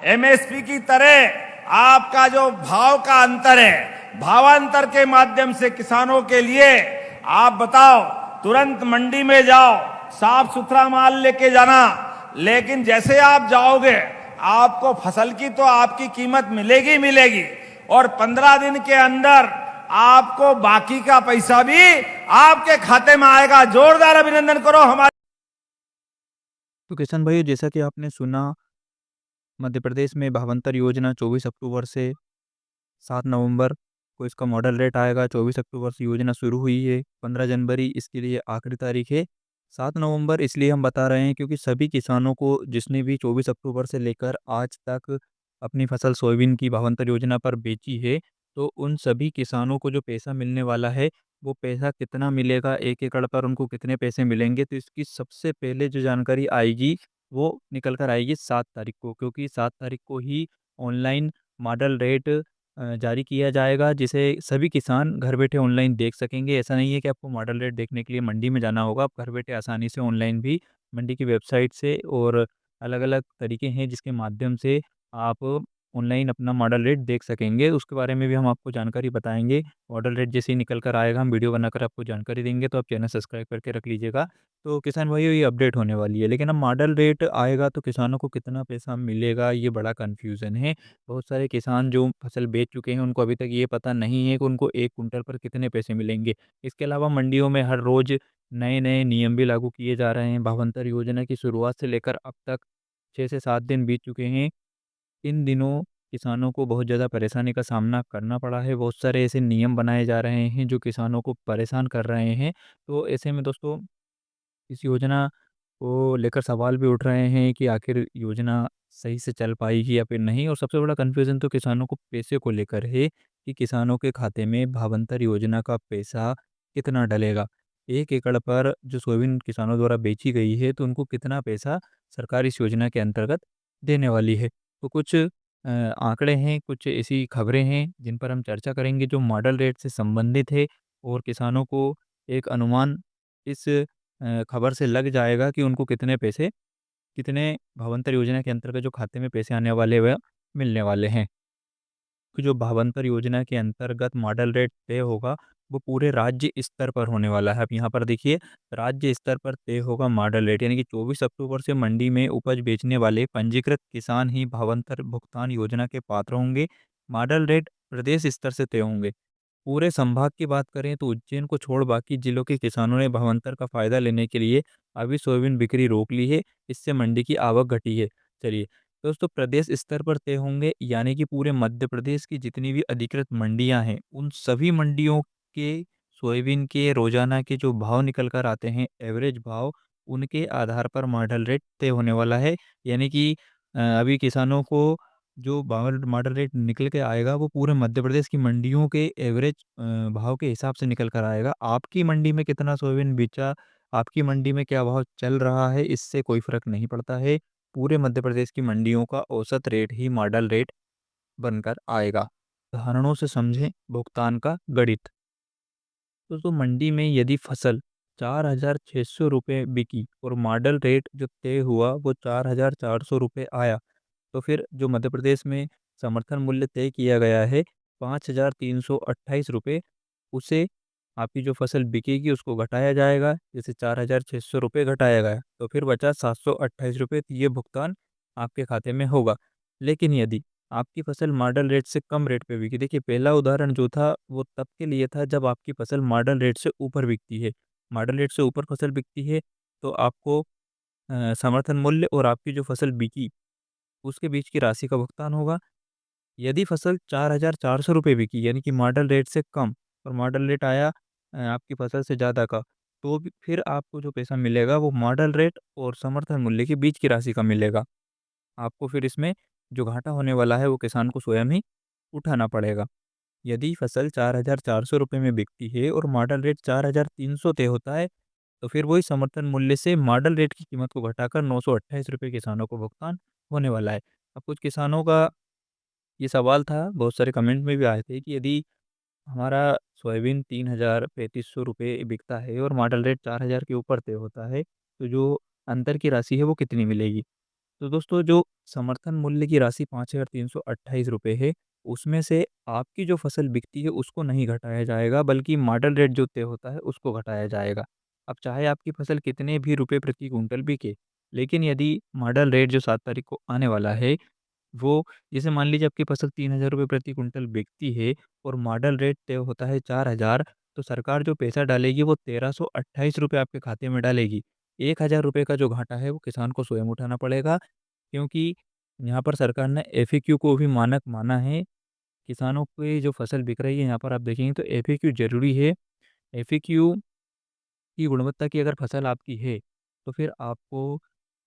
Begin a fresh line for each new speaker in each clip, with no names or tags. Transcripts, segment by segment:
MSP की तरह आपका जो भाव का अंतर है, भावांतर के माध्यम से किसानों के लिए आप बताओ, तुरंत मंडी में जाओ, साफ सुथरा माल लेके जाना, लेकिन जैसे आप जाओगे आपको फसल की तो आपकी कीमत मिलेगी मिलेगी, और 15 दिन के अंदर आपको बाकी का पैसा भी आपके खाते में आएगा। जोरदार अभिनंदन करो हमारे।
तो किसान भाइयों, जैसा कि आपने सुना, मध्य प्रदेश में भावांतर योजना 24 अक्टूबर से 7 नवंबर को इसका मॉडल रेट आएगा। 24 अक्टूबर से योजना शुरू हुई है, 15 जनवरी इसके लिए आखिरी तारीख है। 7 नवंबर इसलिए हम बता रहे हैं क्योंकि सभी किसानों को जिसने भी 24 अक्टूबर से लेकर आज तक अपनी फसल सोयाबीन की भावांतर योजना पर बेची है, तो उन सभी किसानों को जो पैसा मिलने वाला है, वो पैसा कितना मिलेगा, 1 एकड़ पर उनको कितने पैसे मिलेंगे, तो इसकी सबसे पहले जो जानकारी आएगी, वो निकल कर आएगी 7 तारीख को, क्योंकि 7 तारीख को ही ऑनलाइन मॉडल रेट जारी किया जाएगा, जिसे सभी किसान घर बैठे ऑनलाइन देख सकेंगे। ऐसा नहीं है कि आपको मॉडल रेट देखने के लिए मंडी में जाना होगा, आप घर बैठे आसानी से ऑनलाइन भी मंडी की वेबसाइट से और अलग-अलग तरीके हैं जिसके माध्यम से आप ऑनलाइन अपना मॉडल रेट देख सकेंगे। उसके बारे में भी हम आपको जानकारी बताएँगे। मॉडल रेट जैसे ही निकल कर आएगा, हम वीडियो बनाकर आपको जानकारी देंगे, तो आप चैनल सब्सक्राइब करके रख लीजिएगा। तो किसान भाइयों, ये अपडेट होने वाली है, लेकिन अब मॉडल रेट आएगा तो किसानों को कितना पैसा मिलेगा, ये बड़ा कन्फ्यूज़न है। बहुत सारे किसान जो फसल बेच चुके हैं, उनको अभी तक ये पता नहीं है कि उनको 1 कुंटल पर कितने पैसे मिलेंगे। इसके अलावा मंडियों में हर रोज़ नए-नए नियम भी लागू किए जा रहे हैं। भावांतर योजना की शुरुआत से लेकर अब तक 6 से 7 दिन बीत चुके हैं। इन दिनों किसानों को बहुत ज़्यादा परेशानी का सामना करना पड़ा है। बहुत सारे ऐसे नियम बनाए जा रहे हैं जो किसानों को परेशान कर रहे हैं। तो ऐसे में दोस्तों, इस योजना को लेकर सवाल भी उठ रहे हैं कि आखिर योजना सही से चल पाएगी या फिर नहीं, और सबसे बड़ा कन्फ्यूज़न तो किसानों को पैसे को लेकर है कि किसानों के खाते में भावांतर योजना का पैसा कितना डलेगा। 1 एकड़ पर जो सोयाबीन किसानों द्वारा बेची गई है, तो उनको कितना पैसा सरकार इस योजना के अंतर्गत देने वाली है। तो कुछ आंकड़े हैं, कुछ ऐसी खबरें हैं जिन पर हम चर्चा करेंगे जो मॉडल रेट से संबंधित है, और किसानों को एक अनुमान इस खबर से लग जाएगा कि उनको कितने पैसे, कितने भावांतर योजना के अंतर्गत जो खाते में पैसे आने वाले वह मिलने वाले हैं। कि जो भावांतर योजना के अंतर्गत मॉडल रेट तय होगा, वो पूरे राज्य स्तर पर होने वाला है। अब यहाँ पर देखिए, राज्य स्तर पर तय होगा मॉडल रेट, यानी कि 24 अक्टूबर से मंडी में उपज बेचने वाले पंजीकृत किसान ही भावांतर भुगतान योजना के पात्र होंगे। मॉडल रेट प्रदेश स्तर से तय होंगे। पूरे संभाग की बात करें तो उज्जैन को छोड़ बाकी जिलों के किसानों ने भावांतर का फायदा लेने के लिए अभी सोयाबीन बिक्री रोक ली है। इससे मंडी की आवक घटी है। चलिए दोस्तों, प्रदेश स्तर पर तय होंगे, यानी कि पूरे मध्य प्रदेश की जितनी भी अधिकृत मंडियां हैं, उन सभी मंडियों के सोयाबीन के रोजाना के जो भाव निकल कर आते हैं, एवरेज भाव, उनके आधार पर मॉडल रेट तय होने वाला है। यानी कि अभी किसानों को जो बावल मॉडल रेट निकल के आएगा, वो पूरे मध्य प्रदेश की मंडियों के एवरेज भाव के हिसाब से निकल कर आएगा। आपकी मंडी में कितना सोयाबीन बेचा, आपकी मंडी में क्या भाव चल रहा है, इससे कोई फ़र्क नहीं पड़ता है। पूरे मध्य प्रदेश की मंडियों का औसत रेट ही मॉडल रेट बनकर आएगा। उदाहरणों से समझें भुगतान का गणित। तो मंडी में यदि फसल 4,600 रुपये बिकी और मॉडल रेट जो तय हुआ वो 4,400 रुपये आया, तो फिर जो मध्य प्रदेश में समर्थन मूल्य तय किया गया है 5,328 रुपये, उसे आपकी जो फसल बिकेगी उसको घटाया जाएगा। जैसे 4,600 रुपये घटाया गया, तो फिर बचा 728 रुपये, तो ये भुगतान आपके खाते में होगा। लेकिन यदि आपकी फसल मॉडल रेट से कम रेट पे बिकी, देखिए पहला उदाहरण जो था वो तब के लिए था जब आपकी फसल मॉडल रेट से ऊपर बिकती है। मॉडल रेट से ऊपर फसल बिकती है तो आपको समर्थन मूल्य और आपकी जो फसल बिकी उसके बीच की राशि का भुगतान होगा। यदि फसल 4,400 रुपये बिकी, यानी कि मॉडल रेट से कम, और मॉडल रेट आया आपकी फसल से ज़्यादा का, तो भी फिर आपको जो पैसा मिलेगा वो मॉडल रेट और समर्थन मूल्य के बीच की राशि का मिलेगा। आपको फिर इसमें जो घाटा होने वाला है वो किसान को स्वयं ही उठाना पड़ेगा। यदि फसल 4,400 रुपये में बिकती है और मॉडल रेट 4,300 तय होता है, तो फिर वही समर्थन मूल्य से मॉडल रेट की कीमत को घटाकर 928 रुपये किसानों को भुगतान होने वाला है। अब कुछ किसानों का ये सवाल था, बहुत सारे कमेंट में भी आए थे कि यदि हमारा सोयाबीन 3,000 ₹3,500 बिकता है और मॉडल रेट 4,000 के ऊपर तय होता है, तो जो अंतर की राशि है वो कितनी मिलेगी? तो दोस्तों जो समर्थन मूल्य की राशि 5,328 रुपए है, उसमें से आपकी जो फसल बिकती है उसको नहीं घटाया जाएगा, बल्कि मॉडल रेट जो तय होता है उसको घटाया जाएगा। अब चाहे आपकी फसल कितने भी रुपए प्रति क्विंटल बिके, लेकिन यदि मॉडल रेट जो 7 तारीख को आने वाला है, वो जैसे मान लीजिए आपकी फसल 3,000 रुपए प्रति क्विंटल बिकती है और मॉडल रेट तय होता है 4,000, तो सरकार जो पैसा डालेगी वो 1,328 रुपए आपके खाते में डालेगी। 1,000 रुपए का जो घाटा है वो किसान को स्वयं उठाना पड़ेगा, क्योंकि यहाँ पर सरकार ने एफएक्यू को भी मानक माना है। किसानों की जो फसल बिक रही है यहाँ पर आप देखेंगे तो एफएक्यू ज़रूरी है। एफएक्यू की गुणवत्ता की अगर फसल आपकी है, तो फिर आपको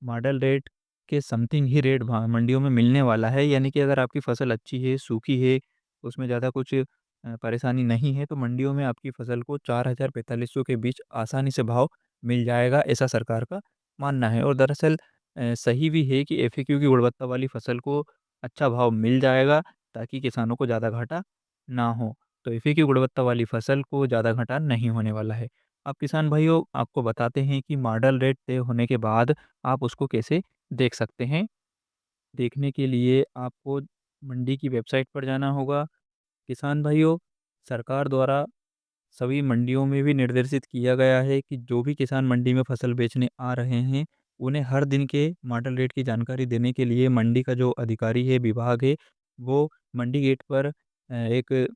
मॉडल रेट के समथिंग ही रेट मंडियों में मिलने वाला है। यानी कि अगर आपकी फसल अच्छी है, सूखी है, उसमें ज़्यादा कुछ परेशानी नहीं है, तो मंडियों में आपकी फसल को 4,000-4,500 के बीच आसानी से भाव मिल जाएगा, ऐसा सरकार का मानना है। और दरअसल सही भी है कि एफएक्यू की गुणवत्ता वाली फसल को अच्छा भाव मिल जाएगा, ताकि किसानों को ज़्यादा घाटा ना हो। तो एफएक्यू गुणवत्ता वाली फसल को ज़्यादा घाटा नहीं होने वाला है। अब किसान भाइयों आपको बताते हैं कि मॉडल रेट तय होने के बाद आप उसको कैसे देख सकते हैं। देखने के लिए आपको मंडी की वेबसाइट पर जाना होगा। किसान भाइयों, सरकार द्वारा सभी मंडियों में भी निर्देशित किया गया है कि जो भी किसान मंडी में फसल बेचने आ रहे हैं, उन्हें हर दिन के मॉडल रेट की जानकारी देने के लिए मंडी का जो अधिकारी है, विभाग है, वो मंडी गेट पर एक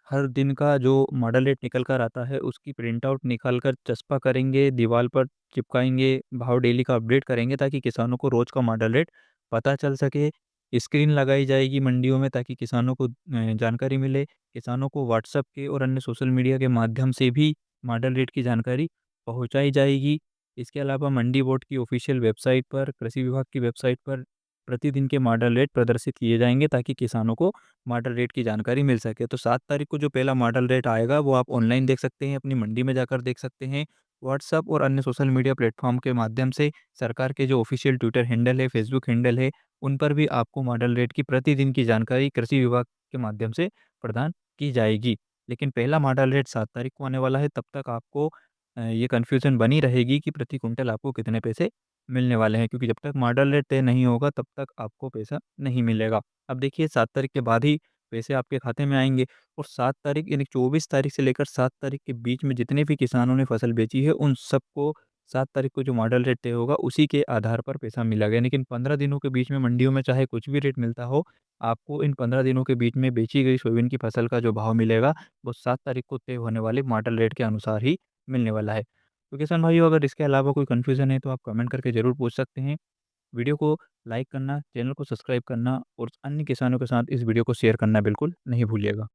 हर दिन का जो मॉडल रेट निकल कर आता है, उसकी प्रिंट आउट निकाल कर चस्पा करेंगे, दीवार पर चिपकाएँगे, भाव डेली का अपडेट करेंगे, ताकि किसानों को रोज़ का मॉडल रेट पता चल सके। स्क्रीन लगाई जाएगी मंडियों में, ताकि किसानों को जानकारी मिले। किसानों को व्हाट्सएप के और अन्य सोशल मीडिया के माध्यम से भी मॉडल रेट की जानकारी पहुँचाई जाएगी। इसके अलावा मंडी बोर्ड की ऑफ़िशियल वेबसाइट पर, कृषि विभाग की वेबसाइट पर प्रतिदिन के मॉडल रेट प्रदर्शित किए जाएँगे, ताकि किसानों को मॉडल रेट की जानकारी मिल सके। तो 7 तारीख को जो पहला मॉडल रेट आएगा, वो आप ऑनलाइन देख सकते हैं, अपनी मंडी में जाकर देख सकते हैं। व्हाट्सएप और अन्य सोशल मीडिया प्लेटफ़ॉर्म के माध्यम से सरकार के जो ऑफ़िशियल ट्विटर हैंडल है, फ़ेसबुक हैंडल है, उन पर भी आपको मॉडल रेट की प्रतिदिन की जानकारी कृषि विभाग के माध्यम से प्रदान की जाएगी। लेकिन पहला मॉडल रेट 7 तारीख को आने वाला है, तब तक आपको ये कन्फ्यूज़न बनी रहेगी कि प्रति क्विंटल आपको कितने पैसे मिलने वाले हैं, क्योंकि जब तक मॉडल रेट तय नहीं होगा, तब तक आपको पैसा नहीं मिलेगा। अब देखिए 7 तारीख के बाद ही पैसे आपके खाते में आएँगे, और 7 तारीख यानी 24 तारीख से लेकर 7 तारीख के बीच में जितने भी किसानों ने फसल बेची है, उन सबको 7 तारीख को जो मॉडल रेट तय होगा, उसी के आधार पर पैसा मिलेगा। लेकिन 15 दिनों के बीच में मंडियों में चाहे कुछ भी रेट मिलता हो, आपको इन 15 दिनों के बीच में बेची गई सोयाबीन की फसल का जो भाव मिलेगा, वो 7 तारीख को तय होने वाले मॉडल रेट के अनुसार ही मिलने वाला है। तो किसान भाइयों, अगर इसके अलावा कोई कन्फ्यूज़न है, तो आप कमेंट करके ज़रूर पूछ सकते हैं। वीडियो को लाइक करना, चैनल को सब्सक्राइब करना और अन्य किसानों के साथ इस वीडियो को शेयर करना बिल्कुल नहीं भूलिएगा।